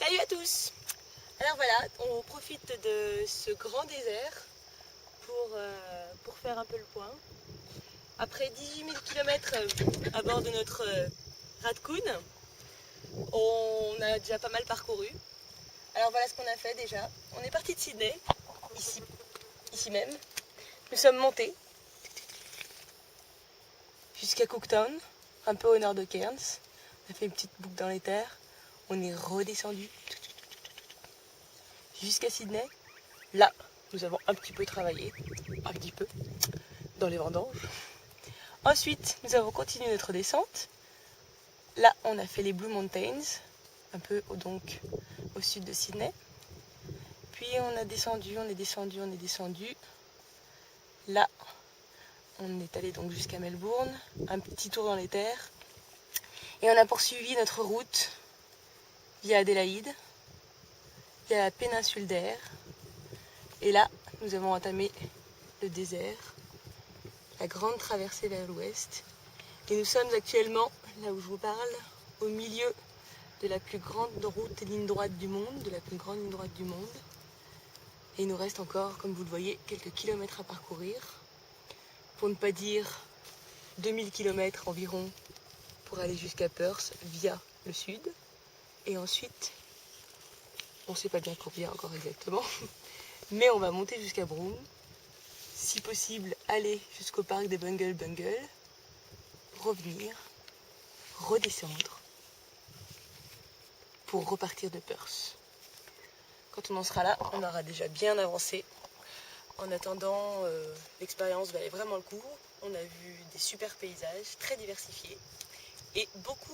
Salut à tous! Alors voilà, on profite de ce grand désert pour faire un peu le point. Après 18 000 km à bord de notre Radcoon, on a déjà pas mal parcouru. Alors voilà ce qu'on a fait déjà. On est parti de Sydney, ici même. Nous sommes montés jusqu'à Cooktown, un peu au nord de Cairns. On a fait une petite boucle dans les terres. On est redescendu jusqu'à Sydney. Là, nous avons un petit peu travaillé, dans les vendanges. Ensuite, nous avons continué notre descente. Là, on a fait les Blue Mountains, un peu donc au sud de Sydney. Puis on est descendu. Là, on est allé donc jusqu'à Melbourne, un petit tour dans les terres. Et on a poursuivi notre route via Adélaïde, via la péninsule d'Ayr. Et là, nous avons entamé le désert, la grande traversée vers l'ouest. Et nous sommes actuellement, là où je vous parle, au milieu de la plus grande route et ligne droite du monde, Et il nous reste encore, comme vous le voyez, quelques kilomètres à parcourir. Pour ne pas dire 2000 km environ pour aller jusqu'à Perth via le sud. Et ensuite, on ne sait pas bien combien encore exactement, mais on va monter jusqu'à Broome. Si possible, aller jusqu'au parc des Bungle Bungle, revenir, redescendre pour repartir de Perth. Quand on en sera là, on aura déjà bien avancé. En attendant, l'expérience valait vraiment le coup. On a vu des super paysages très diversifiés et beaucoup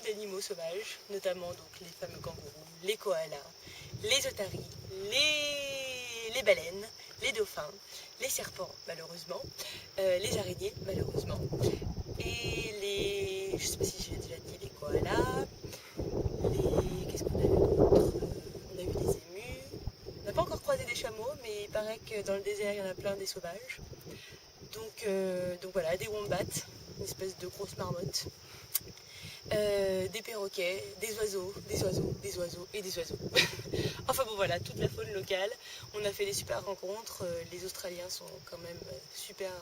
d'animaux sauvages, notamment donc les fameux kangourous, les koalas, les otaries, les baleines, les dauphins, les serpents malheureusement, les araignées malheureusement, et les, je sais pas si je l'ai déjà dit, les koalas, qu'est-ce qu'on a vu d'autre? On a vu des émus. On n'a pas encore croisé des chameaux, mais il paraît que dans le désert il y en a plein des sauvages. Donc voilà, des wombats, une espèce de grosse marmotte. Des perroquets, des oiseaux. Enfin bon voilà, toute la faune locale. On a fait des super rencontres, les Australiens sont quand même super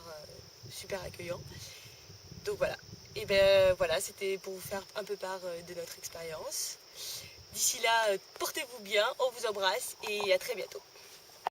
accueillants. Donc voilà, et ben voilà, c'était pour vous faire un peu part de notre expérience. D'ici là, portez-vous bien, on vous embrasse et à très bientôt.